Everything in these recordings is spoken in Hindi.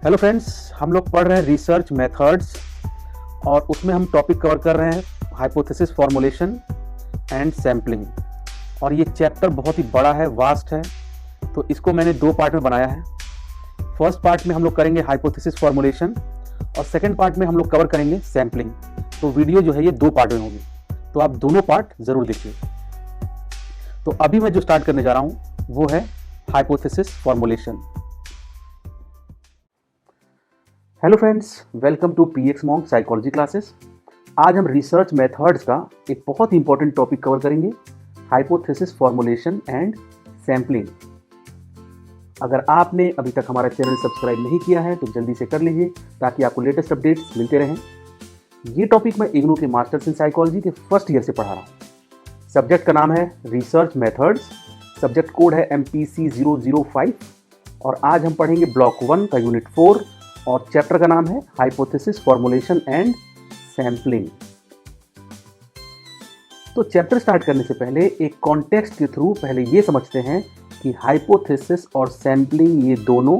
हेलो फ्रेंड्स, हम लोग पढ़ रहे हैं रिसर्च मेथड्स और उसमें हम टॉपिक कवर कर रहे हैं हाइपोथेसिस फॉर्मुलेशन एंड सैम्पलिंग। और ये चैप्टर बहुत ही बड़ा है, वास्ट है, तो इसको मैंने दो पार्ट में बनाया है। फर्स्ट पार्ट में हम लोग करेंगे हाइपोथेसिस फॉर्मुलेशन और सेकंड पार्ट में हम लोग कवर करेंगे सैम्पलिंग। तो वीडियो जो है ये दो पार्ट में होगी, तो आप दोनों पार्ट ज़रूर देखिए। तो अभी मैं जो स्टार्ट करने जा रहा हूँ वो है hypothesis formulation. Hello friends, welcome to PX Monk psychology classes. आज हम रिसर्च मेथड्स का एक बहुत ही इंपॉर्टेंट टॉपिक कवर करेंगे, हाइपोथेसिस फॉर्मुलेशन एंड सैम्पलिंग। अगर आपने अभी तक हमारा चैनल सब्सक्राइब नहीं किया है तो जल्दी से कर लीजिए ताकि आपको लेटेस्ट अपडेट्स मिलते रहें। ये टॉपिक मैं इग्नू के मास्टर्स इन साइकोलॉजी के फर्स्ट ईयर से पढ़ा रहा हूँ। सब्जेक्ट का नाम है रिसर्च मेथड्स, सब्जेक्ट कोड है MPC 005 और आज हम पढ़ेंगे ब्लॉक 1 का यूनिट 4 और चैप्टर का नाम है हाइपोथेसिस फॉर्मुलेशन एंड सैम्पलिंग। तो चैप्टर स्टार्ट करने से पहले एक कॉन्टेक्स्ट के थ्रू पहले ये समझते हैं कि हाइपोथेसिस और सैम्पलिंग ये दोनों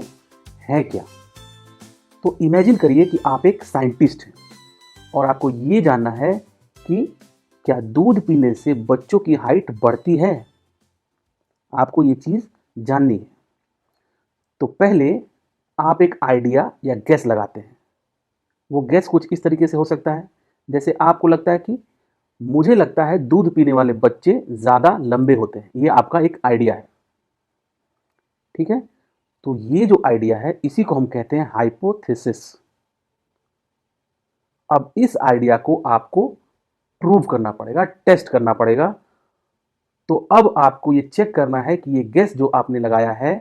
हैं क्या। तो इमेजिन करिए कि आप एक साइंटिस्ट हैं और आपको ये जानना है कि क्या दूध पीने से बच्चों की हाइट बढ़ती है। आपको ये चीज़ जाननी है। तो पहले आप एक आइडिया या गेस लगाते हैं। वो गेस कुछ इस तरीके से हो सकता है, जैसे आपको लगता है कि मुझे लगता है दूध पीने वाले बच्चे ज़्यादा लंबे होते हैं। ये आपका एक आइडिया है, ठीक है। तो ये जो आइडिया है इसी को हम कहते हैं हाइपोथेसिस। अब इस आइडिया को आपको प्रूव करना पड़ेगा, टेस्ट करना पड़ेगा। तो अब आपको ये चेक करना है कि ये गेस जो आपने लगाया है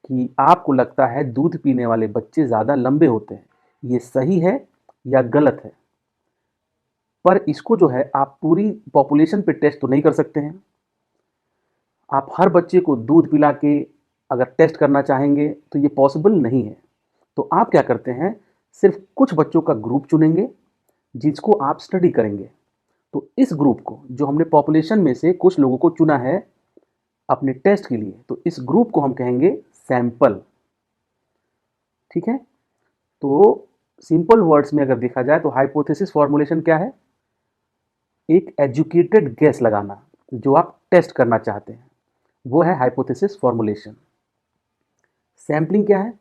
कि आपको लगता है दूध पीने वाले बच्चे ज़्यादा लंबे होते हैं, ये सही है या गलत है। पर इसको जो है आप पूरी पॉपुलेशन पे टेस्ट तो नहीं कर सकते हैं। आप हर बच्चे को दूध पिला के अगर टेस्ट करना चाहेंगे तो ये पॉसिबल नहीं है। तो आप क्या करते हैं, सिर्फ कुछ बच्चों का ग्रुप चुनेंगे जिसको आप स्टडी करेंगे। तो इस ग्रुप को, जो हमने पॉपुलेशन में से कुछ लोगों को चुना है अपने टेस्ट के लिए, तो इस ग्रुप को हम कहेंगे सैंपल, ठीक है। तो सिंपल वर्ड्स में अगर देखा जाए तो हाइपोथेसिस फॉर्मुलेशन क्या है, एक एजुकेटेड गेस लगाना जो आप टेस्ट करना चाहते हैं, वो है हाइपोथेसिस फॉर्मुलेशन। सैम्पलिंग क्या है,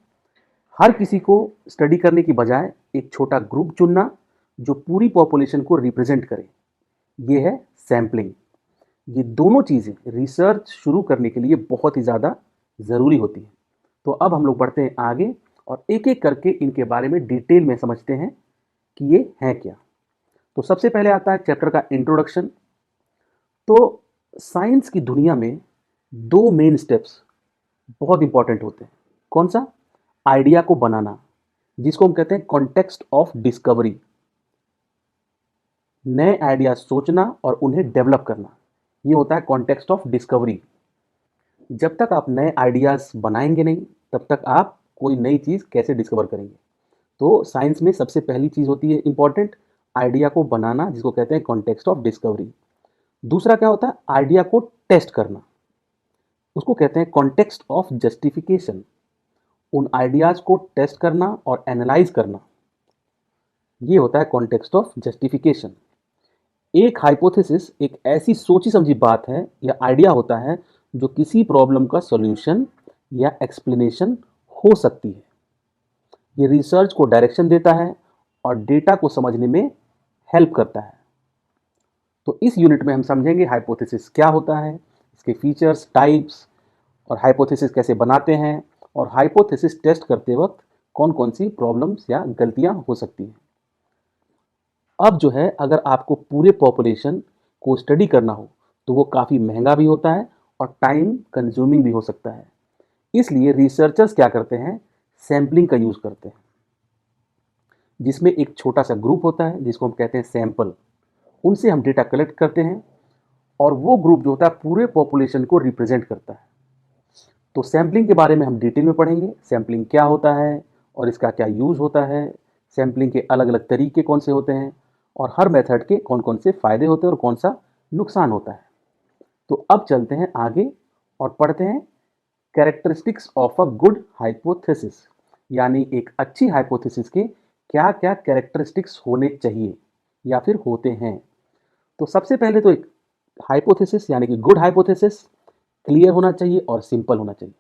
हर किसी को स्टडी करने की बजाय एक छोटा ग्रुप चुनना जो पूरी पॉपुलेशन को रिप्रेजेंट करे, ये है सैम्पलिंग। ये दोनों चीज़ें रिसर्च शुरू करने के लिए बहुत ही ज़्यादा ज़रूरी होती हैं। तो अब हम लोग बढ़ते हैं आगे और एक एक करके इनके बारे में डिटेल में समझते हैं कि ये हैं क्या। तो सबसे पहले आता है चैप्टर का इंट्रोडक्शन। तो साइंस की दुनिया में दो मेन स्टेप्स बहुत इंपॉर्टेंट होते हैं। कौन सा, आइडिया को बनाना, जिसको हम कहते हैं कॉन्टेक्स्ट ऑफ डिस्कवरी, नए आइडिया सोचना और उन्हें डेवलप करना, ये होता है कॉन्टेक्स्ट ऑफ डिस्कवरी। जब तक आप नए आइडियाज़ बनाएंगे नहीं तब तक आप कोई नई चीज़ कैसे डिस्कवर करेंगे। तो साइंस में सबसे पहली चीज़ होती है इंपॉर्टेंट, आइडिया को बनाना, जिसको कहते हैं कॉन्टेक्स्ट ऑफ डिस्कवरी। दूसरा क्या होता है, आइडिया को टेस्ट करना, उसको कहते हैं कॉन्टेक्स्ट ऑफ जस्टिफिकेशन। उन आइडियाज़ को टेस्ट करना और एनालाइज करना, ये होता है कॉन्टेक्स्ट ऑफ जस्टिफिकेशन। एक हाइपोथेसिस एक ऐसी सोची समझी बात है या आइडिया होता है जो किसी प्रॉब्लम का सॉल्यूशन या एक्सप्लेनेशन हो सकती है। ये रिसर्च को डायरेक्शन देता है और डेटा को समझने में हेल्प करता है। तो इस यूनिट में हम समझेंगे हाइपोथेसिस क्या होता है, इसके फीचर्स, टाइप्स और हाइपोथेसिस कैसे बनाते हैं और हाइपोथेसिस टेस्ट करते वक्त कौन कौन सी प्रॉब्लम्स या गलतियां हो सकती हैं। अब जो है, अगर आपको पूरे पॉपुलेशन को स्टडी करना हो तो वो काफ़ी महंगा भी होता है और टाइम कंज्यूमिंग भी हो सकता है। इसलिए रिसर्चर्स क्या करते हैं, सैम्पलिंग का यूज़ करते हैं, जिसमें एक छोटा सा ग्रुप होता है जिसको हम कहते हैं सैंपल। उनसे हम डेटा कलेक्ट करते हैं और वो ग्रुप जो होता है पूरे पॉपुलेशन को रिप्रेजेंट करता है। तो सैम्पलिंग के बारे में हम डिटेल में पढ़ेंगे, सैम्पलिंग क्या होता है और इसका क्या यूज़ होता है, सैम्पलिंग के अलग अलग तरीके कौन से होते हैं और हर मेथड के कौन कौन से फ़ायदे होते हैं और कौन सा नुकसान होता है। तो अब चलते हैं आगे और पढ़ते हैं characteristics of a good hypothesis, यानी एक अच्छी हाइपोथेसिस के क्या क्या कैरेक्टरिस्टिक्स होने चाहिए या फिर होते हैं। तो सबसे पहले तो एक हाइपोथेसिस यानी कि गुड हाइपोथेसिस क्लियर होना चाहिए और सिंपल होना चाहिए।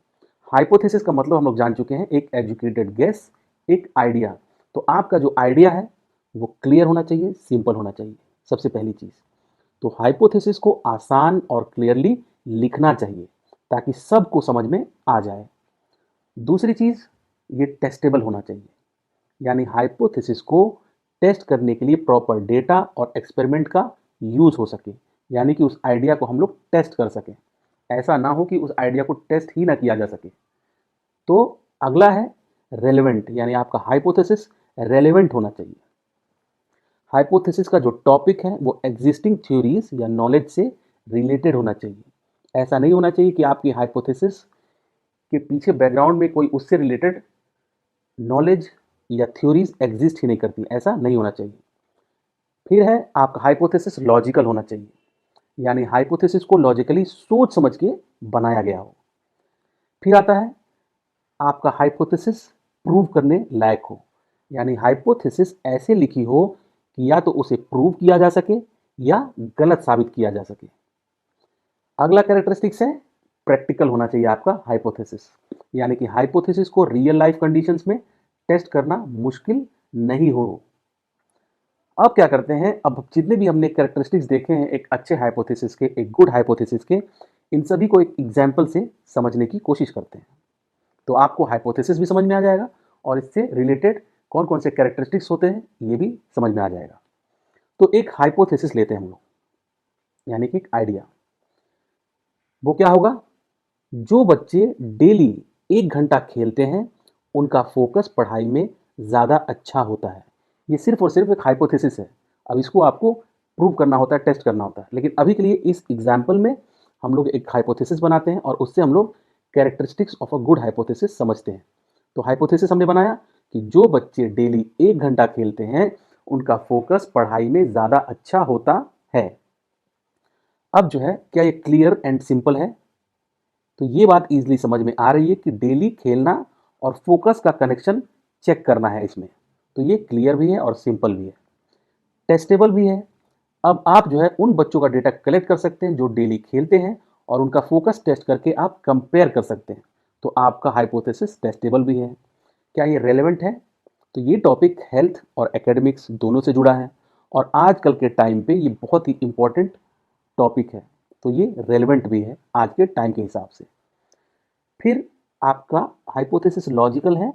हाइपोथेसिस का मतलब हम लोग जान चुके हैं, एक एजुकेटेड गेस, एक आइडिया। तो आपका जो आइडिया है वो क्लियर होना चाहिए, सिंपल होना चाहिए, सबसे पहली चीज़। तो हाइपोथेसिस को आसान और क्लियरली लिखना चाहिए ताकि सबको समझ में आ जाए। दूसरी चीज़, ये टेस्टेबल होना चाहिए, यानी हाइपोथेसिस को टेस्ट करने के लिए प्रॉपर डेटा और एक्सपेरिमेंट का यूज़ हो सके, यानी कि उस आइडिया को हम लोग टेस्ट कर सकें। ऐसा ना हो कि उस आइडिया को टेस्ट ही ना किया जा सके। तो अगला है रेलेवेंट, यानी आपका हाइपोथेसिस रेलेवेंट होना चाहिए। हाइपोथेसिस का जो टॉपिक है वो एग्जिस्टिंग थ्योरीज या नॉलेज से रिलेटेड होना चाहिए। ऐसा नहीं होना चाहिए कि आपकी हाइपोथेसिस के पीछे बैकग्राउंड में कोई उससे रिलेटेड नॉलेज या थ्योरीज एग्जिस्ट ही नहीं करती, ऐसा नहीं होना चाहिए। फिर है आपका हाइपोथेसिस लॉजिकल होना चाहिए, यानी हाइपोथेसिस को लॉजिकली सोच समझ के बनाया गया हो। फिर आता है आपका हाइपोथेसिस प्रूव करने लायक हो, यानी हाइपोथेसिस ऐसे लिखी हो कि या तो उसे प्रूव किया जा सके या गलत साबित किया जा सके। अगला कैरेक्टरिस्टिक्स है प्रैक्टिकल होना चाहिए आपका हाइपोथेसिस, यानी कि हाइपोथेसिस को रियल लाइफ कंडीशंस में टेस्ट करना मुश्किल नहीं हो। अब क्या करते हैं, अब जितने भी हमने कैरेक्टरिस्टिक्स देखे हैं एक अच्छे हाइपोथेसिस के, एक गुड हाइपोथेसिस के, इन सभी को एक एग्जाम्पल से समझने की कोशिश करते हैं। तो आपको हाइपोथेसिस भी समझ में आ जाएगा और इससे रिलेटेड कौन कौन से कैरेक्टरिस्टिक्स होते हैं ये भी समझ में आ जाएगा। तो एक हाइपोथेसिस लेते हैं हम लोग, यानी कि एक आइडिया। वो क्या होगा, जो बच्चे डेली 1 घंटा खेलते हैं उनका फोकस पढ़ाई में ज़्यादा अच्छा होता है। ये सिर्फ और सिर्फ एक हाइपोथेसिस है। अब इसको आपको प्रूव करना होता है, टेस्ट करना होता है, लेकिन अभी के लिए इस एग्जाम्पल में हम लोग एक हाइपोथेसिस बनाते हैं और उससे हम लोग characteristics of a good hypothesis समझते हैं। तो हाइपोथेसिस हमने बनाया कि जो बच्चे डेली 1 घंटा खेलते हैं उनका फोकस पढ़ाई में ज़्यादा अच्छा होता है। अब जो है, क्या ये क्लियर एंड सिंपल है? तो ये बात इजीली समझ में आ रही है कि डेली खेलना और फोकस का कनेक्शन चेक करना है इसमें। तो ये क्लियर भी है और सिंपल भी है, टेस्टेबल भी है। अब आप जो है उन बच्चों का डेटा कलेक्ट कर सकते हैं जो डेली खेलते हैं और उनका फोकस टेस्ट करके आप कंपेयर कर सकते हैं। तो आपका हाइपोथेसिस टेस्टेबल भी है। क्या ये रेलेवेंट है? तो ये टॉपिक हेल्थ और एकेडमिक्स दोनों से जुड़ा है और आजकल के टाइम पे ये बहुत ही इंपॉर्टेंट टॉपिक है। तो ये रेलेवेंट भी है आज के टाइम के हिसाब से। फिर आपका हाइपोथेसिस लॉजिकल है,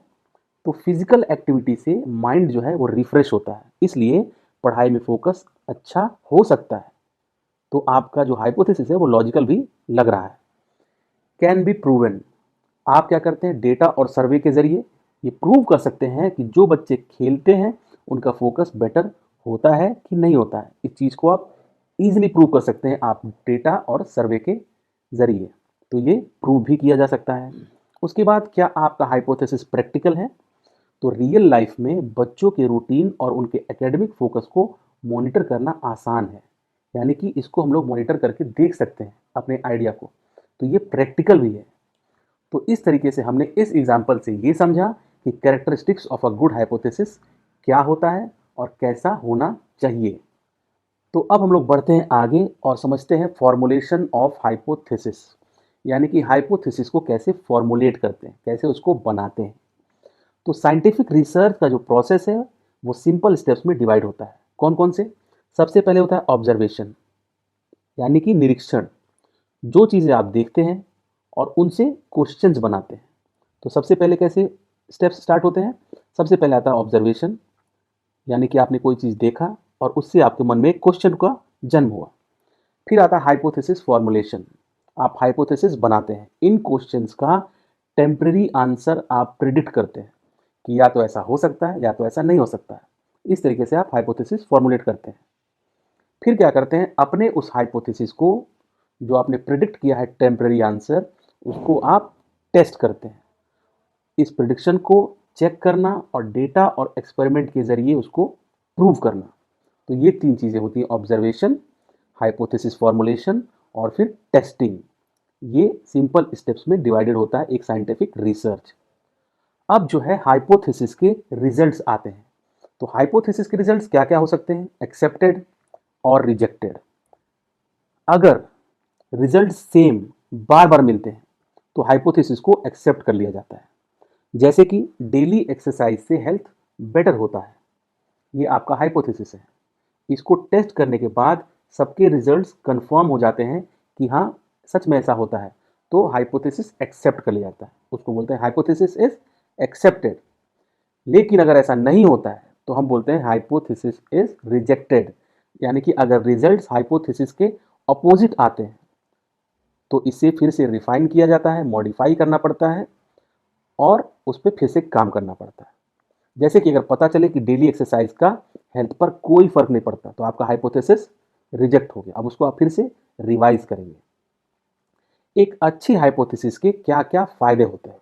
तो फिजिकल एक्टिविटी से माइंड जो है वो रिफ्रेश होता है, इसलिए पढ़ाई में फोकस अच्छा हो सकता है। तो आपका जो हाइपोथेसिस है वो लॉजिकल भी लग रहा है। कैन बी प्रूवन, आप क्या करते हैं, डेटा और सर्वे के जरिए ये प्रूव कर सकते हैं कि जो बच्चे खेलते हैं उनका फोकस बेटर होता है कि नहीं होता है। इस चीज़ को आप इजीली प्रूव कर सकते हैं आप डेटा और सर्वे के जरिए। तो ये प्रूव भी किया जा सकता है। उसके बाद क्या आपका हाइपोथेसिस प्रैक्टिकल है? तो रियल लाइफ में बच्चों के रूटीन और उनके एकेडमिक फोकस को मॉनिटर करना आसान है, यानी कि इसको हम लोग मॉनिटर करके देख सकते हैं अपने आइडिया को। तो ये प्रैक्टिकल भी है। तो इस तरीके से हमने इस एग्जाम्पल से ये समझा कि characteristics of a good hypothesis क्या होता है और कैसा होना चाहिए। तो अब हम लोग बढ़ते हैं आगे और समझते हैं फॉर्मुलेशन ऑफ हाइपोथेसिस, यानी कि हाइपोथेसिस को कैसे फॉर्मुलेट करते हैं, कैसे उसको बनाते हैं। तो साइंटिफिक रिसर्च का जो प्रोसेस है वो सिंपल स्टेप्स में डिवाइड होता है। कौन कौन से? सबसे पहले होता है ऑब्जर्वेशन, यानी कि निरीक्षण, जो चीज़ें आप देखते हैं और उनसे क्वेश्चंस बनाते हैं। तो सबसे पहले कैसे स्टेप्स स्टार्ट होते हैं? सबसे पहले आता है ऑब्जर्वेशन, यानी कि आपने कोई चीज़ देखा और उससे आपके मन में एक क्वेश्चन का जन्म हुआ। फिर आता है हाइपोथेसिस फॉर्मुलेशन, आप हाइपोथेसिस बनाते हैं। इन क्वेश्चंस का टेम्परेरी आंसर आप प्रिडिक्ट करते हैं कि या तो ऐसा हो सकता है या तो ऐसा नहीं हो सकता है। इस तरीके से आप हाइपोथेसिस फॉर्मुलेट करते हैं। फिर क्या करते हैं, अपने उस हाइपोथेसिस को जो आपने प्रिडिक्ट किया है टेम्परेरी आंसर, उसको आप टेस्ट करते हैं। इस प्रिडिक्शन को चेक करना और डेटा और एक्सपेरिमेंट के जरिए उसको प्रूव करना। तो ये 3 चीज़ें होती हैं, ऑब्जर्वेशन, हाइपोथेसिस फॉर्मुलेशन और फिर टेस्टिंग। ये सिंपल स्टेप्स में डिवाइडेड होता है एक साइंटिफिक रिसर्च। अब जो है हाइपोथेसिस के रिजल्ट्स आते हैं। तो हाइपोथेसिस के रिजल्ट्स क्या क्या हो सकते हैं? एक्सेप्टेड और रिजेक्टेड। अगर रिजल्ट सेम बार बार मिलते हैं तो हाइपोथेसिस को एक्सेप्ट कर लिया जाता है। जैसे कि डेली एक्सरसाइज से हेल्थ बेटर होता है, ये आपका हाइपोथेसिस है। इसको टेस्ट करने के बाद सबके रिजल्ट्स कंफर्म हो जाते हैं कि हाँ सच में ऐसा होता है, तो हाइपोथेसिस एक्सेप्ट कर लिया जाता है। उसको बोलते हैं हाइपोथेसिस इज एक्सेप्टेड। लेकिन अगर ऐसा नहीं होता है तो हम बोलते हैं हाइपोथेसिस इज रिजेक्टेड। यानी कि अगर रिजल्ट्स हाइपोथेसिस के अपोजिट आते हैं तो इसे फिर से रिफाइन किया जाता है, मॉडिफाई करना पड़ता है और उस पर फिर से काम करना पड़ता है। जैसे कि अगर पता चले कि डेली एक्सरसाइज का हेल्थ पर कोई फर्क नहीं पड़ता तो आपका हाइपोथेसिस रिजेक्ट हो गया। अब उसको आप फिर से रिवाइज करेंगे। एक अच्छी हाइपोथेसिस के क्या क्या फायदे होते हैं?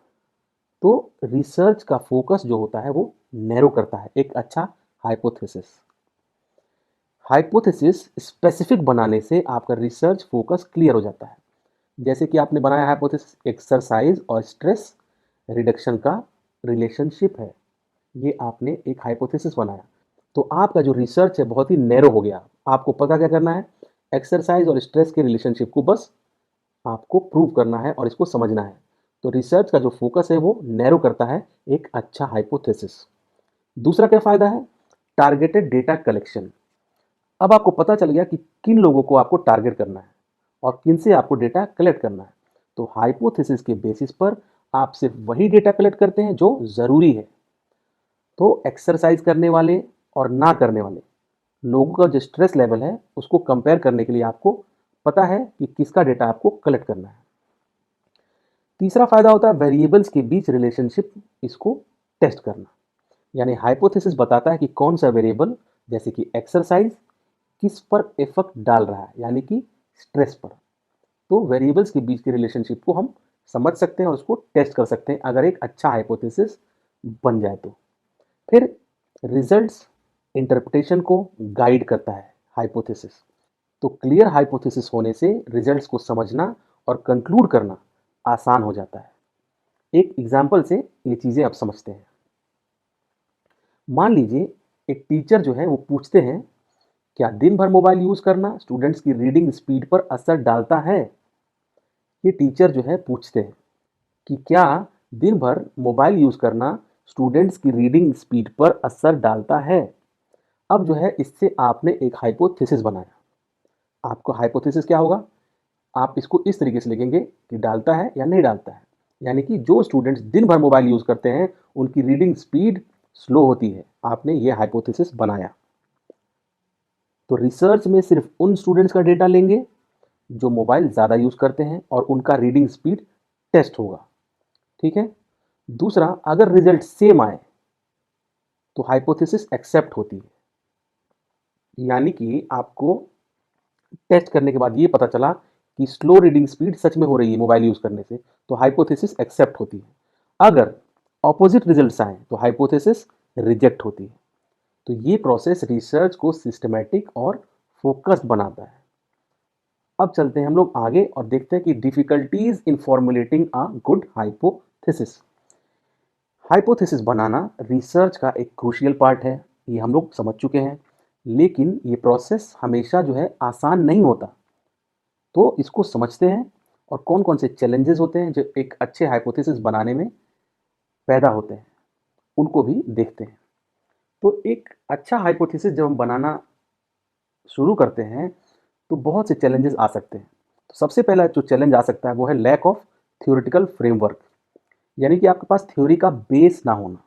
तो रिसर्च का फोकस जो होता है वो नैरो करता है एक अच्छा हाइपोथेसिस। हाइपोथेसिस स्पेसिफिक बनाने से आपका रिसर्च फोकस क्लियर हो जाता है। जैसे कि आपने बनाया हाइपोथेसिस एक्सरसाइज और स्ट्रेस रिडक्शन का रिलेशनशिप है, ये आपने एक हाइपोथेसिस बनाया। तो आपका जो रिसर्च है बहुत ही नैरो हो गया। आपको पता क्या करना है? एक्सरसाइज और स्ट्रेस के रिलेशनशिप को बस आपको प्रूव करना है और इसको समझना है। तो रिसर्च का जो फोकस है वो नैरो करता है एक अच्छा हाइपोथेसिस। दूसरा क्या फायदा है? Targeted data collection. अब आपको पता चल गया कि किन लोगों को आपको टारगेट करना है और किन से आपको डेटा कलेक्ट करना है। तो हाइपोथेसिस के बेसिस पर आप सिर्फ वही डेटा कलेक्ट करते हैं जो ज़रूरी है। तो एक्सरसाइज करने वाले और ना करने वाले लोगों का जो स्ट्रेस लेवल है उसको कंपेयर करने के लिए आपको पता है कि किसका डेटा आपको कलेक्ट करना है। तीसरा फायदा होता है वेरिएबल्स के बीच रिलेशनशिप, इसको टेस्ट करना। यानी हाइपोथेसिस बताता है कि कौन सा वेरिएबल जैसे कि एक्सरसाइज किस पर इफेक्ट डाल रहा है, यानी कि स्ट्रेस पर। तो वेरिएबल्स के बीच के रिलेशनशिप को हम समझ सकते हैं और उसको टेस्ट कर सकते हैं अगर एक अच्छा हाइपोथेसिस बन जाए तो। फिर रिजल्ट्स इंटरप्रिटेशन को गाइड करता है हाइपोथेसिस। तो क्लियर हाइपोथेसिस होने से रिजल्ट्स को समझना और कंक्लूड करना आसान हो जाता है। एक एग्जाम्पल से ये चीज़ें आप समझते हैं। मान लीजिए एक टीचर जो है वो पूछते हैं क्या दिन भर मोबाइल यूज़ करना स्टूडेंट्स की रीडिंग स्पीड पर असर डालता है? ये टीचर जो है पूछते हैं कि क्या दिन भर मोबाइल यूज़ करना स्टूडेंट्स की रीडिंग स्पीड पर असर डालता है? अब जो है इससे आपने एक हाइपोथेसिस बनाया। आपका हाइपोथेसिस क्या होगा? आप इसको इस तरीके से लिखेंगे कि डालता है या नहीं डालता है। यानी कि जो स्टूडेंट्स दिन भर मोबाइल यूज़ करते हैं उनकी रीडिंग स्पीड स्लो होती है। आपने ये हाइपोथेसिस बनाया। तो रिसर्च में सिर्फ उन स्टूडेंट्स का डेटा लेंगे जो मोबाइल ज़्यादा यूज़ करते हैं और उनका रीडिंग स्पीड टेस्ट होगा। ठीक है। दूसरा, अगर रिजल्ट सेम आए तो हाइपोथेसिस एक्सेप्ट होती है। यानी कि आपको टेस्ट करने के बाद ये पता चला कि स्लो रीडिंग स्पीड सच में हो रही है मोबाइल यूज़ करने से, तो हाइपोथेसिस एक्सेप्ट होती है। अगर ऑपोजिट रिजल्ट्स आए तो हाइपोथेसिस रिजेक्ट होती है। तो ये प्रोसेस रिसर्च को सिस्टमैटिक और फोकस्ड बनाता है। अब चलते हैं हम लोग आगे और देखते हैं कि difficulties in formulating a good hypothesis. Hypothesis banana research का एक क्रूशियल पार्ट है, ये हम लोग समझ चुके हैं। लेकिन ये प्रोसेस हमेशा जो है आसान नहीं होता। तो इसको समझते हैं और कौन कौन से चैलेंजेस होते हैं जो एक अच्छे हाइपोथेसिस बनाने में पैदा होते हैं, उनको भी देखते हैं। तो एक अच्छा हाइपोथेसिस जब हम बनाना शुरू करते हैं तो बहुत से चैलेंजेस आ सकते हैं। तो सबसे पहला जो चैलेंज आ सकता है वो है लैक ऑफ थ्योरेटिकल फ्रेमवर्क। यानी कि आपके पास थ्योरी का बेस ना होना।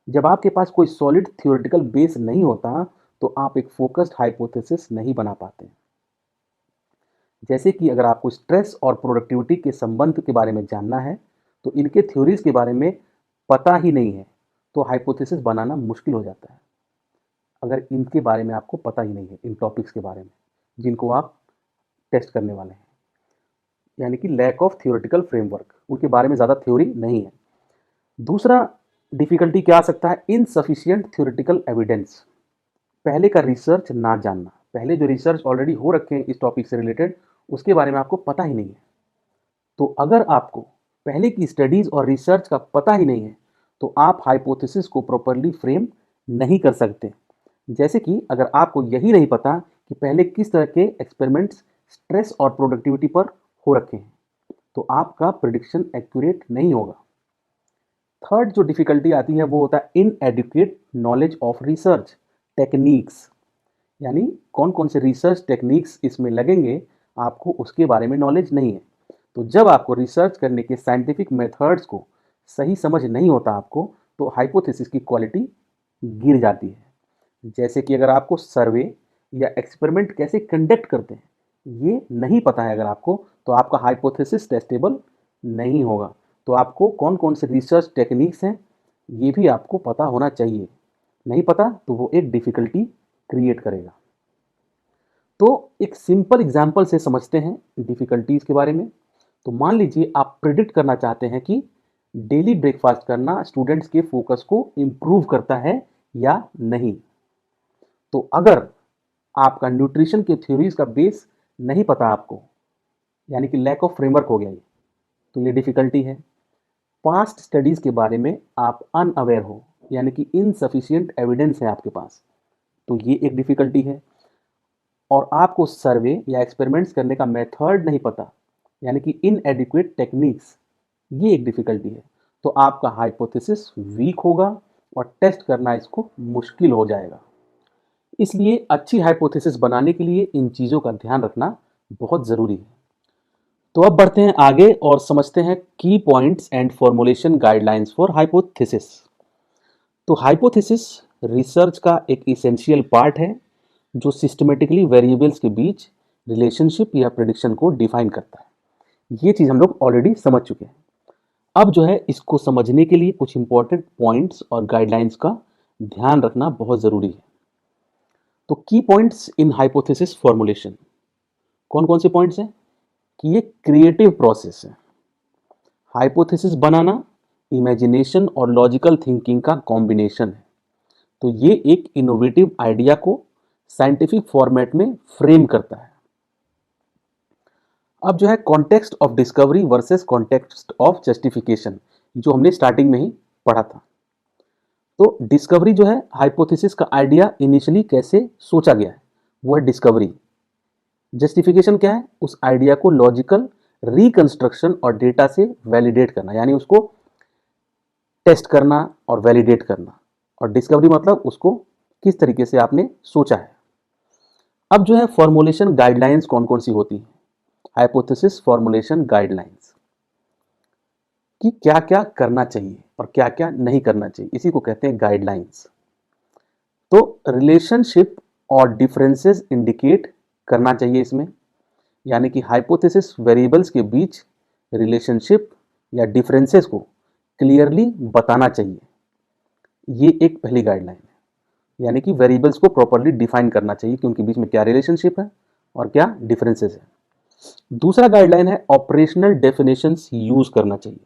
जब आपके पास कोई सॉलिड थ्योरेटिकल बेस नहीं होता तो आप एक फोकस्ड हाइपोथेसिस नहीं बना पाते। जैसे कि अगर आपको स्ट्रेस और प्रोडक्टिविटी के संबंध के बारे में जानना है तो इनके थ्योरीज के बारे में पता ही नहीं है तो हाइपोथेसिस बनाना मुश्किल हो जाता है। अगर इनके बारे में आपको पता ही नहीं है, इन टॉपिक्स के बारे में जिनको आप टेस्ट करने वाले हैं, यानी कि लैक ऑफ थ्योरेटिकल फ्रेमवर्क, उनके बारे में ज़्यादा थ्योरी नहीं है। दूसरा डिफिकल्टी क्या आ सकता है? Insufficient theoretical evidence. पहले का रिसर्च ना जानना, पहले जो रिसर्च ऑलरेडी हो रखे हैं इस टॉपिक से रिलेटेड उसके बारे में आपको पता ही नहीं है। तो अगर आपको पहले की स्टडीज़ और रिसर्च का पता ही नहीं है तो आप हाइपोथेसिस को प्रॉपरली फ्रेम नहीं कर सकते। जैसे कि अगर आपको यही नहीं पता कि पहले किस तरह के एक्सपेरिमेंट्स स्ट्रेस और प्रोडक्टिविटी पर हो रखे हैं, तो आपका प्रिडिक्शन एक्यूरेट नहीं होगा। थर्ड जो डिफिकल्टी आती है वो होता है इनएडिक्वेट नॉलेज ऑफ रिसर्च टेक्निक्स, यानी कौन कौन से रिसर्च टेक्निक्स इसमें लगेंगे आपको उसके बारे में नॉलेज नहीं है। तो जब आपको रिसर्च करने के साइंटिफिक मेथड्स को सही समझ नहीं होता आपको, तो हाइपोथेसिस की क्वालिटी गिर जाती है। जैसे कि अगर आपको सर्वे या एक्सपेरिमेंट कैसे कंडक्ट करते हैं ये नहीं पता है अगर आपको, तो आपका हाइपोथेसिस टेस्टेबल नहीं होगा। तो आपको कौन कौन से रिसर्च टेक्निक्स हैं ये भी आपको पता होना चाहिए। नहीं पता तो वो एक डिफ़िकल्टी क्रिएट करेगा। तो एक सिंपल एग्जांपल से समझते हैं डिफ़िकल्टीज़ के बारे में। तो मान लीजिए आप प्रिडिक्ट करना चाहते हैं कि डेली ब्रेकफास्ट करना स्टूडेंट्स के फोकस को इम्प्रूव करता है या नहीं। तो अगर आपका न्यूट्रिशन के थ्योरीज का बेस नहीं पता आपको, यानी कि लैक ऑफ फ्रेमवर्क हो गया ये, तो ये डिफ़िकल्टी है। पास्ट स्टडीज़ के बारे में आप अनअवेयर हो, यानी कि इनसफिशिएंट एविडेंस है आपके पास, तो ये एक डिफ़िकल्टी है। और आपको सर्वे या एक्सपेरिमेंट्स करने का मेथड नहीं पता, यानी कि इनएडिक्वेट टेक्निक्स, ये एक डिफ़िकल्टी है। तो आपका हाइपोथेसिस वीक होगा और टेस्ट करना इसको मुश्किल हो जाएगा। इसलिए अच्छी हाइपोथेसिस बनाने के लिए इन चीज़ों का ध्यान रखना बहुत ज़रूरी है। तो अब बढ़ते हैं आगे और समझते हैं की points and formulation guidelines for hypothesis. तो हाइपोथेसिस रिसर्च का एक इसेंशियल पार्ट है जो सिस्टमेटिकली वेरिएबल्स के बीच रिलेशनशिप या प्रेडिक्शन को डिफाइन करता है। ये चीज़ हम लोग ऑलरेडी समझ चुके हैं। अब जो है इसको समझने के लिए कुछ इंपॉर्टेंट पॉइंट्स और गाइडलाइंस का ध्यान रखना बहुत ज़रूरी है। तो की पॉइंट्स इन हाइपोथेसिस फॉर्मुलेशन कौन कौन से पॉइंट्स हैं कि ये क्रिएटिव प्रोसेस है। हाइपोथेसिस बनाना इमेजिनेशन और लॉजिकल थिंकिंग का कॉम्बिनेशन है। तो ये एक इनोवेटिव आइडिया को साइंटिफिक फॉर्मेट में फ्रेम करता है। अब जो है context of discovery versus context of justification, जो हमने स्टार्टिंग में ही पढ़ा था। तो डिस्कवरी जो है हाइपोथेसिस का आइडिया इनिशियली कैसे सोचा गया है वो है डिस्कवरी। जस्टिफिकेशन क्या है, उस आइडिया को लॉजिकल रिकंस्ट्रक्शन और डेटा से वैलिडेट करना, यानी उसको टेस्ट करना और वैलिडेट करना। और डिस्कवरी मतलब उसको किस तरीके से आपने सोचा है। अब जो है फॉर्मुलेशन गाइडलाइंस कौन कौन सी होती हैं, हाइपोथेसिस फॉर्मुलेशन गाइडलाइंस कि क्या क्या करना चाहिए और क्या क्या नहीं करना चाहिए, इसी को कहते हैं गाइडलाइंस। तो रिलेशनशिप और डिफरेंसेस इंडिकेट करना चाहिए इसमें, यानी कि हाइपोथेसिस वेरिएबल्स के बीच रिलेशनशिप या डिफरेंसेस को क्लियरली बताना चाहिए। ये एक पहली गाइडलाइन है, यानी कि वेरिएबल्स को प्रॉपरली डिफाइन करना चाहिए कि उनके बीच में क्या रिलेशनशिप है और क्या डिफरेंसेस है। दूसरा गाइडलाइन है ऑपरेशनल डेफिनेशंस यूज करना चाहिए।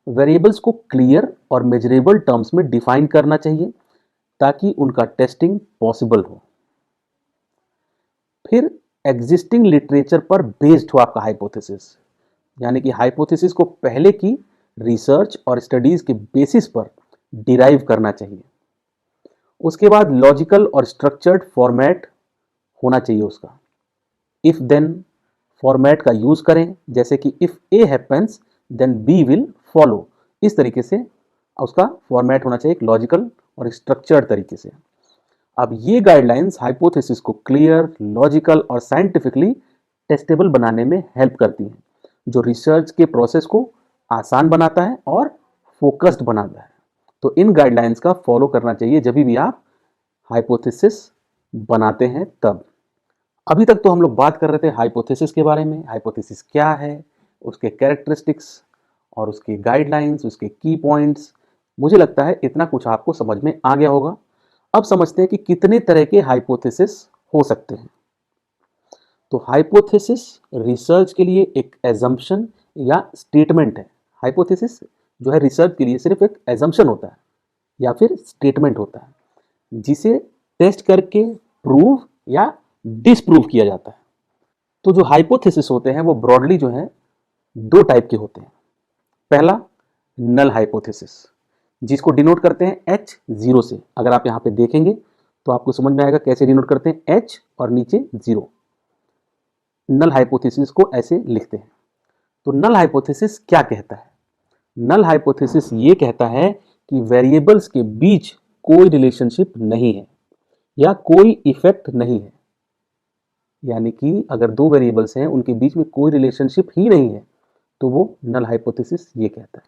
वेरिएबल्स को क्लियर और मेजरेबल टर्म्स में डिफाइन करना चाहिए ताकि उनका टेस्टिंग पॉसिबल हो। फिर एग्जिस्टिंग लिटरेचर पर बेस्ड हो आपका हाइपोथेसिस, यानी कि हाइपोथेसिस को पहले की रिसर्च और स्टडीज के बेसिस पर डिराइव करना चाहिए। उसके बाद लॉजिकल और स्ट्रक्चर्ड फॉर्मेट होना चाहिए उसका। इफ देन फॉर्मेट का यूज करें, जैसे कि if A happens then B will follow, इस तरीके से उसका फॉर्मेट होना चाहिए एक लॉजिकल और स्ट्रक्चर्ड तरीके से। अब ये गाइडलाइंस हाइपोथेसिस को क्लियर, लॉजिकल और साइंटिफिकली टेस्टेबल बनाने में हेल्प करती हैं, जो रिसर्च के प्रोसेस को आसान बनाता है और फोकस्ड बनाता है। तो इन गाइडलाइंस का फॉलो करना चाहिए जब भी आप हाइपोथेसिस बनाते हैं तब। अभी तक तो हम लोग बात कर रहे थे हाइपोथेसिस के बारे में, हाइपोथेसिस क्या है, उसके कैरेक्टरिस्टिक्स और उसके गाइडलाइंस, उसके की पॉइंट्स। मुझे लगता है इतना कुछ आपको समझ में आ गया होगा। अब समझते हैं कि कितने तरह के हाइपोथेसिस हो सकते हैं। तो हाइपोथेसिस रिसर्च के लिए एक एजम्पशन या स्टेटमेंट है। हाइपोथेसिस जो है रिसर्च के लिए सिर्फ एक एजम्पशन होता है या फिर स्टेटमेंट होता है जिसे टेस्ट करके प्रूव या डिसप्रूव किया जाता है। तो जो हाइपोथेसिस होते हैं वो ब्रॉडली जो है दो टाइप के होते हैं। पहला नल हाइपोथेसिस, जिसको डिनोट करते हैं H0 से। अगर आप यहाँ पे देखेंगे तो आपको समझ में आएगा कैसे डिनोट करते हैं, H और नीचे 0। नल हाइपोथेसिस को ऐसे लिखते हैं। तो नल हाइपोथेसिस क्या कहता है? नल हाइपोथेसिस ये कहता है कि वेरिएबल्स के बीच कोई रिलेशनशिप नहीं है या कोई इफेक्ट नहीं है। यानी कि अगर दो वेरिएबल्स हैं उनके बीच में कोई रिलेशनशिप ही नहीं है तो वो नल हाइपोथेसिस ये कहता है।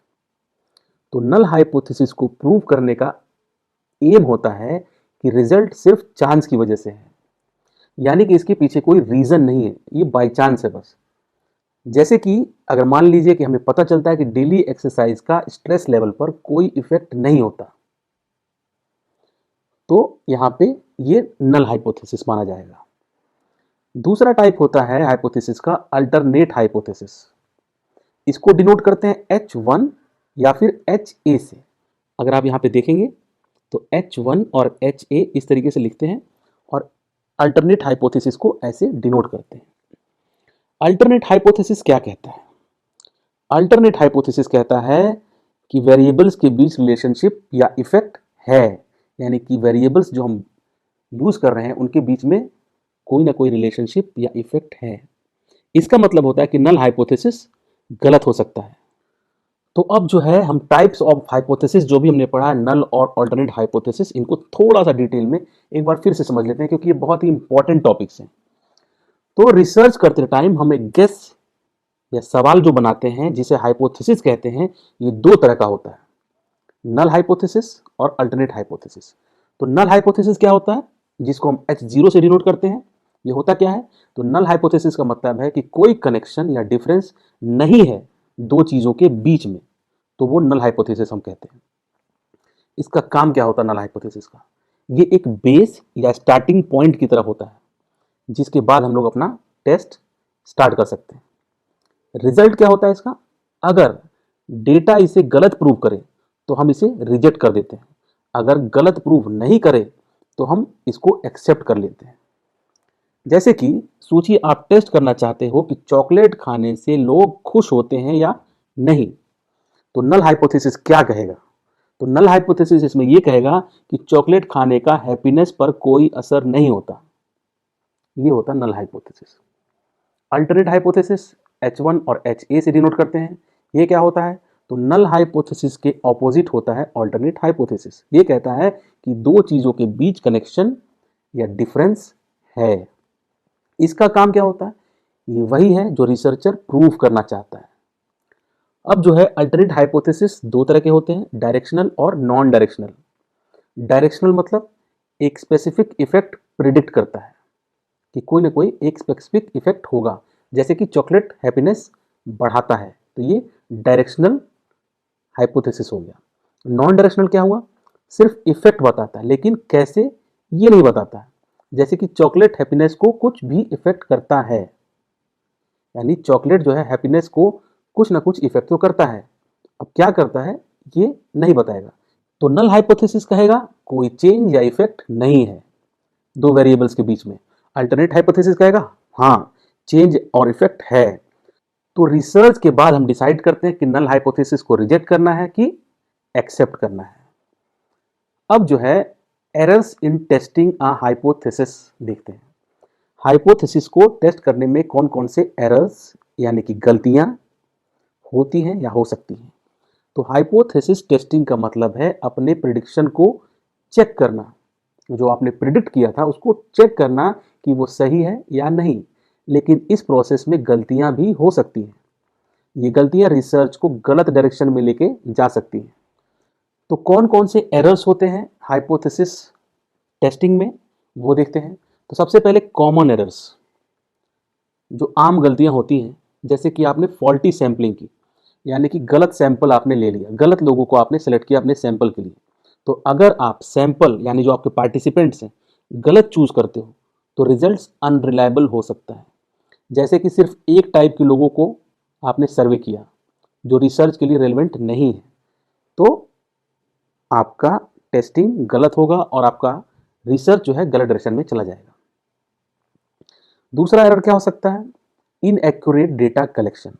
तो नल हाइपोथेसिस को प्रूव करने का एम होता है कि रिजल्ट सिर्फ चांस की वजह से है, यानी कि इसके पीछे कोई रीजन नहीं है, ये बाय चांस है बस। जैसे कि अगर मान लीजिए कि हमें पता चलता है कि डेली एक्सरसाइज का स्ट्रेस लेवल पर कोई इफेक्ट नहीं होता, तो यहां पे ये नल हाइपोथेसिस माना जाएगा। दूसरा टाइप होता है हाइपोथेसिस का अल्टरनेट हाइपोथेसिस। इसको डिनोट करते हैं H1 या फिर HA से। अगर आप यहाँ पे देखेंगे तो H1 और HA इस तरीके से लिखते हैं और अल्टरनेट हाइपोथेसिस को ऐसे डिनोट करते हैं। अल्टरनेट हाइपोथेसिस क्या कहता है? अल्टरनेट हाइपोथेसिस कहता है कि वेरिएबल्स के बीच रिलेशनशिप या इफेक्ट है, यानी कि वेरिएबल्स जो हम यूज कर रहे हैं उनके बीच में कोई ना कोई रिलेशनशिप या इफेक्ट है। इसका मतलब होता है कि नल हाइपोथेसिस गलत हो सकता है। तो अब जो है हम टाइप्स ऑफ हाइपोथेसिस जो भी हमने पढ़ा है, नल और अल्टरनेट हाइपोथेसिस, इनको थोड़ा सा डिटेल में एक बार फिर से समझ लेते हैं क्योंकि ये बहुत ही इंपॉर्टेंट टॉपिक्स हैं। तो रिसर्च करते टाइम हम एक गेस या सवाल जो बनाते हैं जिसे हाइपोथेसिस कहते हैं, ये दो तरह का होता है, नल हाइपोथेसिस और अल्टरनेट हाइपोथेसिस। तो नल हाइपोथेसिस क्या होता है, जिसको हम H0 से डिनोट करते हैं, ये होता क्या है? तो नल हाइपोथेसिस का मतलब है कि कोई कनेक्शन या डिफरेंस नहीं है दो चीजों के बीच में, तो वो नल हाइपोथेसिस हम कहते हैं। इसका काम क्या होता है नल हाइपोथेसिस का? ये एक बेस या स्टार्टिंग पॉइंट की तरह होता है जिसके बाद हम लोग अपना टेस्ट स्टार्ट कर सकते हैं। रिजल्ट क्या होता है इसका? अगर डेटा इसे गलत प्रूव करे तो हम इसे रिजेक्ट कर देते हैं, अगर गलत प्रूव नहीं करे तो हम इसको एक्सेप्ट कर लेते हैं। जैसे कि सोचिए आप टेस्ट करना चाहते हो कि चॉकलेट खाने से लोग खुश होते हैं या नहीं, तो नल हाइपोथेसिस क्या कहेगा? तो नल हाइपोथेसिस इसमें यह कहेगा कि चॉकलेट खाने का हैप्पीनेस पर कोई असर नहीं होता। ये होता null hypothesis. Alternate hypothesis H1 और HA से डिनोट करते हैं। ये क्या होता है? तो नल हाइपोथेसिस के ऑपोजिट होता है अल्टरनेट हाइपोथेसिस। ये कहता है कि दो चीजों के बीच कनेक्शन या डिफरेंस है। इसका काम क्या होता है? ये वही है जो रिसर्चर प्रूव करना चाहता है। अब जो है अल्टरनेट हाइपोथेसिस दो तरह के होते हैं, डायरेक्शनल और नॉन डायरेक्शनल। डायरेक्शनल मतलब एक स्पेसिफिक इफेक्ट प्रिडिक्ट करता है कि कोई ना कोई एक स्पेसिफिक इफेक्ट होगा, जैसे कि चॉकलेट हैप्पीनेस बढ़ाता है, तो ये डायरेक्शनल हाइपोथेसिस हो गया। नॉन डायरेक्शनल क्या हुआ? सिर्फ इफेक्ट बताता है लेकिन कैसे ये नहीं बताता है, जैसे कि चॉकलेट हैप्पीनेस को कुछ भी इफेक्ट करता है, यानी चॉकलेट जो है हैप्पीनेस को कुछ ना कुछ इफेक्ट तो करता है, अब क्या करता है ये नहीं बताएगा। तो नल हाइपोथेसिस कहेगा कोई चेंज या इफेक्ट नहीं है दो वेरिएबल्स के बीच में। अल्टरनेट हाइपोथेसिस कहेगा हाँ चेंज और इफेक्ट है। तो रिसर्च के बाद हम डिसाइड करते हैं कि नल हाइपोथेसिस को रिजेक्ट करना है कि एक्सेप्ट करना है। अब जो है errors in testing a hypothesis देखते हैं। हाइपोथेसिस को टेस्ट करने में कौन कौन से एरर्स यानी कि गलतियां होती हैं या हो सकती हैं। तो हाइपोथेसिस टेस्टिंग का मतलब है अपने प्रिडिक्शन को चेक करना, जो आपने प्रिडिक्ट किया था उसको चेक करना कि वो सही है या नहीं। लेकिन इस प्रोसेस में गलतियां भी हो सकती हैं, ये गलतियां रिसर्च को गलत डायरेक्शन में लेके जा सकती हैं। तो कौन कौन से एरर्स होते हैं हाइपोथेसिस टेस्टिंग में, वो देखते हैं। तो सबसे पहले कॉमन एरर्स, जो आम गलतियां होती हैं, जैसे कि आपने फॉल्टी सैंपलिंग की, यानी कि गलत सैंपल आपने ले लिया, गलत लोगों को आपने सेलेक्ट किया अपने सैंपल के लिए। तो अगर आप सैंपल यानी जो आपके पार्टिसिपेंट्स हैं गलत चूज करते हो तो रिजल्ट्स अनरिलायबल हो सकता है। जैसे कि सिर्फ एक टाइप के लोगों को आपने सर्वे किया जो रिसर्च के लिए रेलेवेंट नहीं है, तो आपका टेस्टिंग गलत होगा और आपका रिसर्च जो है गलत डायरेक्शन में चला जाएगा। दूसरा एरर क्या हो सकता है? इनएक्यूरेट डेटा कलेक्शन,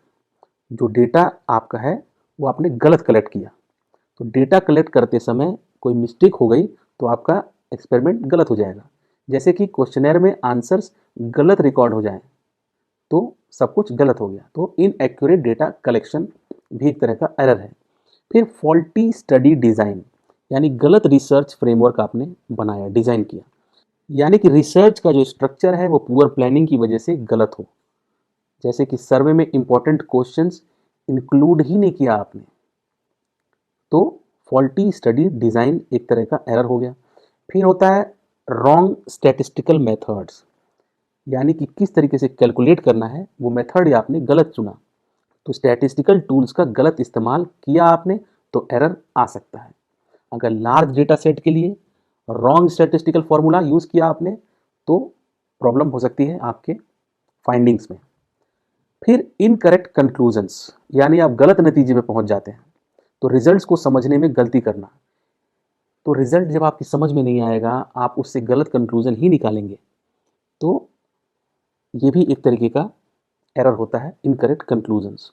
जो डेटा आपका है वो आपने गलत कलेक्ट किया, तो डेटा कलेक्ट करते समय कोई मिस्टेक हो गई तो आपका एक्सपेरिमेंट गलत हो जाएगा। जैसे कि क्वेश्चनेयर में आंसर्स गलत रिकॉर्ड हो जाएं तो सब कुछ गलत हो गया। तो इनएक्यूरेट डेटा कलेक्शन भी एक तरह का एरर है। फिर फॉल्टी स्टडी डिज़ाइन, यानी गलत रिसर्च फ्रेमवर्क आपने बनाया, डिज़ाइन किया, यानी कि रिसर्च का जो स्ट्रक्चर है वो पुअर प्लानिंग की वजह से गलत हो। जैसे कि सर्वे में इंपॉर्टेंट क्वेश्चंस इंक्लूड ही नहीं किया आपने, तो फॉल्टी स्टडी डिज़ाइन एक तरह का एरर हो गया। फिर होता है रॉन्ग स्टैटिस्टिकल मेथड्स, यानी कि किस तरीके से कैलकुलेट करना है वो मेथड आपने गलत चुना। तो स्टैटिस्टिकल टूल्स का गलत इस्तेमाल किया आपने तो एरर आ सकता है। अगर लार्ज डेटा सेट के लिए रॉन्ग स्टैटिस्टिकल फॉर्मूला यूज़ किया आपने तो प्रॉब्लम हो सकती है आपके फाइंडिंग्स में। फिर इनकरेक्ट कंक्लूजन्स, यानी आप गलत नतीजे पे पहुंच जाते हैं। तो रिजल्ट्स को समझने में गलती करना, तो रिजल्ट जब आपकी समझ में नहीं आएगा आप उससे गलत कंक्लूजन ही निकालेंगे, तो ये भी एक तरीके का एरर होता है, इनकरेक्ट कंक्लूजन्स।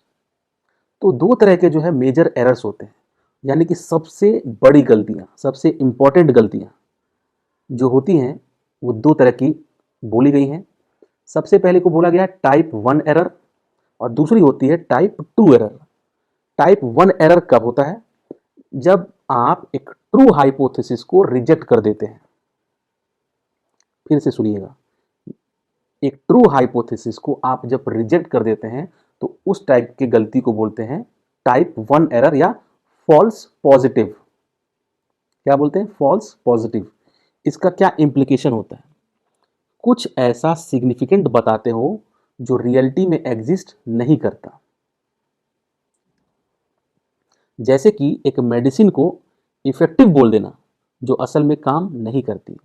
तो दो तरह के जो है मेजर एरर्स होते हैं, यानी कि सबसे बड़ी गलतियां, सबसे इंपॉर्टेंट गलतियां जो होती हैं वो दो तरह की बोली गई हैं। सबसे पहले को बोला गया टाइप 1 एरर और दूसरी होती है टाइप 2 एरर। टाइप 1 एरर कब होता है? जब आप एक ट्रू हाइपोथेसिस को रिजेक्ट कर देते हैं। फिर से सुनिएगा, एक ट्रू हाइपोथेसिस को आप जब रिजेक्ट कर देते हैं तो उस टाइप की गलती को बोलते हैं टाइप 1 एरर या फॉल्स पॉजिटिव। क्या बोलते हैं? False positive. इसका क्या इंप्लीकेशन होता है? कुछ ऐसा सिग्निफिकेंट बताते हो जो रियलिटी में एग्जिस्ट नहीं करता। जैसे कि एक मेडिसिन को इफेक्टिव बोल देना जो असल में काम नहीं करती।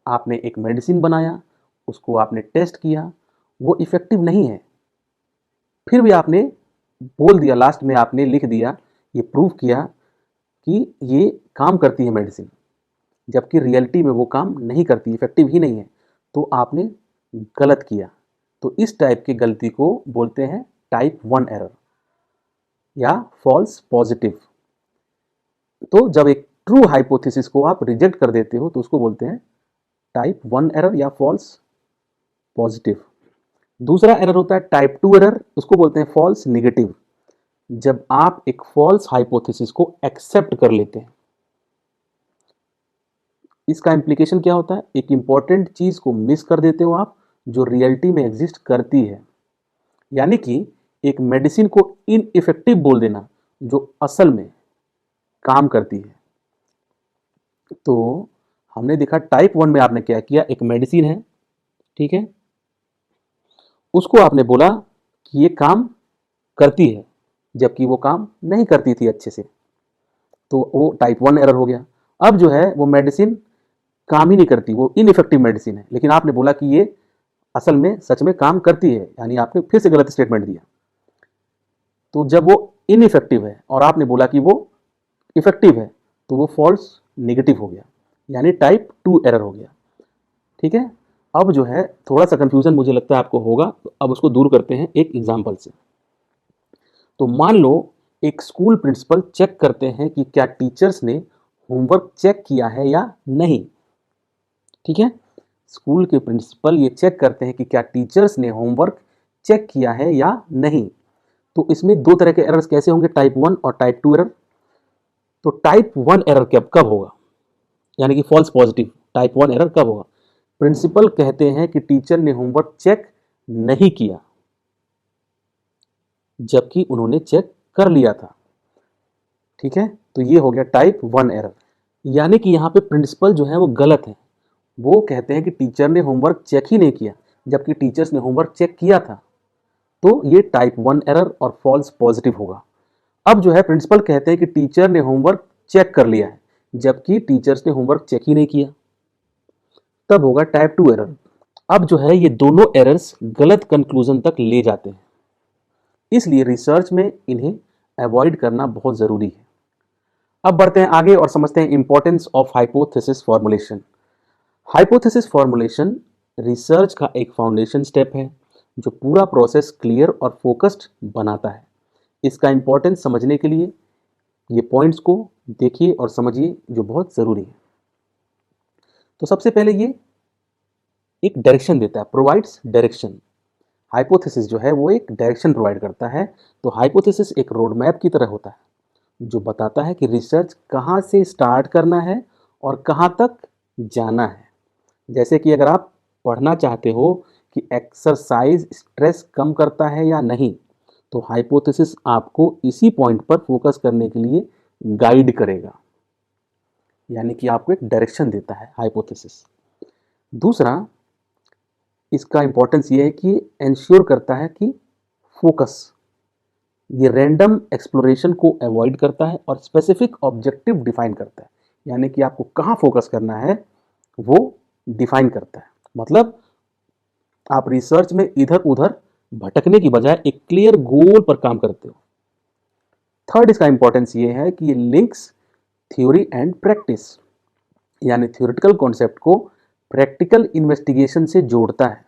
आपने एक मेडिसिन बनाया, उसको आपने टेस्ट किया, वो इफेक्टिव नहीं है, फिर भी आपने बोल दिया, लास्ट में आपने लिख दिया, ये प्रूव किया कि ये काम करती है मेडिसिन, जबकि रियलिटी में वो काम नहीं करती, इफेक्टिव ही नहीं है, तो आपने गलत किया। तो इस टाइप की गलती को बोलते हैं टाइप 1 एरर या फॉल्स पॉजिटिव। तो जब एक ट्रू हाइपोथेसिस को आप रिजेक्ट कर देते हो तो उसको बोलते हैं टाइप 1 एरर या फॉल्स पॉजिटिव। दूसरा एरर होता है टाइप 2 एरर, उसको बोलते हैं फॉल्स नेगेटिव। जब आप एक फॉल्स हाइपोथेसिस को एक्सेप्ट कर लेते हैं। इसका इम्प्लीकेशन क्या होता है? एक इंपॉर्टेंट चीज को मिस कर देते हो आप जो रियलिटी में एग्जिस्ट करती है, यानी कि एक मेडिसिन को इनइफेक्टिव बोल देना जो असल में काम करती है। तो हमने देखा टाइप 1 में आपने क्या किया, एक मेडिसिन है, ठीक है, उसको आपने बोला कि ये काम करती है, जबकि वो काम नहीं करती थी अच्छे से, तो वो टाइप 1 एरर हो गया। अब जो है वो मेडिसिन काम ही नहीं करती, वो इनइफेक्टिव मेडिसिन है, लेकिन आपने बोला कि ये असल में सच में काम करती है, यानी आपने फिर से गलत स्टेटमेंट दिया। तो जब वो इनइफेक्टिव है और आपने बोला कि वो इफेक्टिव है तो वो फॉल्स नेगेटिव हो गया, यानी टाइप 2 एरर हो गया। ठीक है, अब जो है थोड़ा सा कंफ्यूजन मुझे लगता है आपको होगा, तो अब उसको दूर करते हैं एक एग्जाम्पल से। तो मान लो एक स्कूल प्रिंसिपल चेक करते हैं कि क्या टीचर्स ने होमवर्क चेक किया है या नहीं। ठीक है, स्कूल के प्रिंसिपल ये चेक करते हैं कि क्या टीचर्स ने होमवर्क चेक किया है या नहीं। तो इसमें दो तरह के एरर्स कैसे होंगे, टाइप 1 और टाइप 2 एरर। तो टाइप 1 एरर कब होगा, यानी कि फॉल्स पॉजिटिव टाइप 1 एरर कब होगा? प्रिंसिपल कहते हैं कि टीचर ने होमवर्क चेक नहीं किया, जबकि उन्होंने चेक कर लिया था। ठीक है, तो ये हो गया टाइप 1 एरर, यानी कि यहाँ पे प्रिंसिपल जो है वो गलत है। वो कहते हैं कि टीचर ने होमवर्क चेक ही नहीं किया, जबकि टीचर्स ने होमवर्क चेक किया था। तो ये टाइप 1 एरर और फॉल्स पॉजिटिव होगा। अब जो है प्रिंसिपल कहते हैं कि टीचर ने होमवर्क चेक कर लिया है, जबकि टीचर्स ने होमवर्क चेक ही नहीं किया, तब होगा टाइप 2 एरर। अब जो है ये दोनों एरर्स गलत कंक्लूजन तक ले जाते हैं, इसलिए रिसर्च में इन्हें अवॉइड करना बहुत ज़रूरी है। अब बढ़ते हैं आगे और समझते हैं importance of hypothesis formulation. Hypothesis formulation research का एक फाउंडेशन स्टेप है जो पूरा प्रोसेस क्लियर और फोकस्ड बनाता है। इसका इंपॉर्टेंस समझने के लिए ये पॉइंट्स को देखिए और समझिए जो बहुत ज़रूरी है। तो सबसे पहले ये एक डायरेक्शन देता है, प्रोवाइड्स डायरेक्शन। हाइपोथेसिस जो है वो एक डायरेक्शन प्रोवाइड करता है। तो हाइपोथेसिस एक रोड मैप की तरह होता है जो बताता है कि रिसर्च कहाँ से स्टार्ट करना है और कहाँ तक जाना है। जैसे कि अगर आप पढ़ना चाहते हो कि एक्सरसाइज स्ट्रेस कम करता है या नहीं, तो हाइपोथेसिस आपको इसी पॉइंट पर फोकस करने के लिए गाइड करेगा, यानी कि आपको एक डायरेक्शन देता है हाइपोथेसिस। दूसरा, इसका इंपॉर्टेंस ये है कि इंश्योर करता है कि फोकस, ये रैंडम एक्सप्लोरेशन को अवॉइड करता है और स्पेसिफिक ऑब्जेक्टिव डिफाइन करता है, यानी कि आपको कहाँ फोकस करना है वो डिफाइन करता है। मतलब आप रिसर्च में इधर उधर भटकने की बजाय एक क्लियर गोल पर काम करते हो। थर्ड, इसका इंपॉर्टेंस ये है कि ये लिंक्स थ्योरी एंड प्रैक्टिस, यानी थ्योरेटिकल कॉन्सेप्ट को प्रैक्टिकल इन्वेस्टिगेशन से जोड़ता है।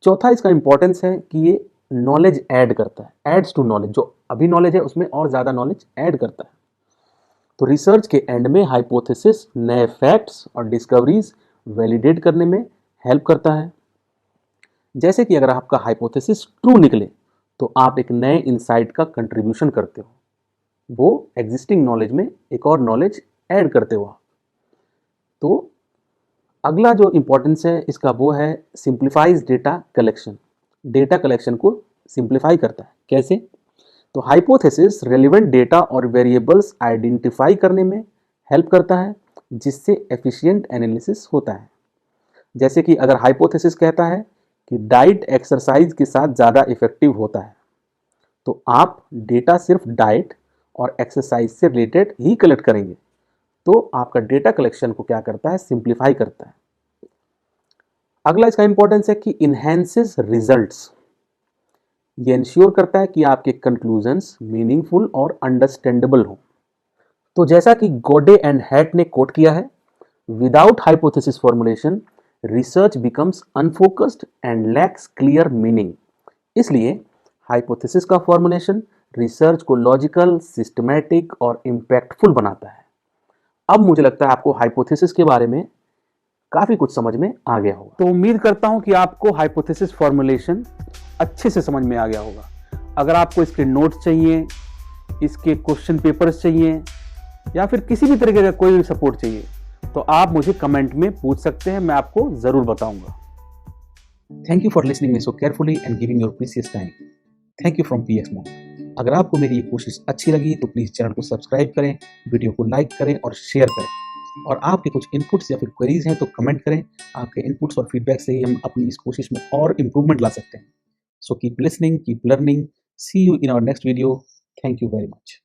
चौथा, इसका इंपॉर्टेंस है कि ये नॉलेज ऐड करता है, एड्स टू नॉलेज। जो अभी नॉलेज है उसमें और ज़्यादा नॉलेज ऐड करता है। तो रिसर्च के एंड में हाइपोथेसिस नए फैक्ट्स और डिस्कवरीज वैलिडेट करने में हेल्प करता है। जैसे कि अगर आपका हाइपोथेसिस ट्रू निकले तो आप एक नए इंसाइट का कंट्रीब्यूशन करते हो, वो एग्जिस्टिंग नॉलेज में एक और नॉलेज ऐड करते हो आप। तो अगला जो इंपॉर्टेंस है इसका वो है simplifies data collection. Data collection को सिंप्लीफाई करता है। कैसे? तो हाइपोथेसिस रेलिवेंट डेटा और वेरिएबल्स आइडेंटिफाई करने में हेल्प करता है, जिससे एफिशिएंट एनालिसिस होता है। जैसे कि अगर हाइपोथेसिस कहता है कि डाइट एक्सरसाइज के साथ ज़्यादा इफेक्टिव होता है, तो आप डेटा सिर्फ डाइट और एक्सरसाइज से रिलेटेड ही कलेक्ट करेंगे। तो आपका डेटा कलेक्शन को क्या करता है? सिंप्लीफाई करता है। अगला इसका इंपॉर्टेंस है कि इन्हेंसेस रिजल्ट्स। ये इंश्योर करता है कि आपके कंक्लूजन्स मीनिंगफुल और अंडरस्टैंडेबल हो। तो जैसा कि गोडे एंड हैट ने कोट किया है, without hypothesis formulation research becomes unfocused and lakhs clear meaning. इसलिए हाइपोथेसिस का फॉर्मुलेशन रिसर्च को लॉजिकल, सिस्टमैटिक और इम्पैक्टफुल बनाता है। अब मुझे लगता है आपको हाइपोथेसिस के बारे में काफी कुछ समझ में आ गया होगा। तो उम्मीद करता हूं कि आपको हाइपोथेसिस फॉर्मुलेशन अच्छे से समझ में आ गया होगा। अगर आपको इसके नोट्स चाहिए, इसके क्वेश्चन पेपर्स चाहिए या फिर किसी भी तरीके का कोई भी सपोर्ट चाहिए, तो आप मुझे कमेंट में पूछ सकते हैं, मैं आपको जरूर बताऊंगा। Thank you for listening me so carefully and giving your precious time. Thank you from px mom. अगर आपको मेरी ये कोशिश अच्छी लगी तो प्लीज़ चैनल को सब्सक्राइब करें, वीडियो को लाइक करें और शेयर करें। और आपके कुछ इनपुट्स या फिर क्वेरीज हैं तो कमेंट करें। आपके इनपुट्स और फीडबैक से ही हम अपनी इस कोशिश में और इम्प्रूवमेंट ला सकते हैं। So keep listening, keep learning. See you in our next video. Thank you very much.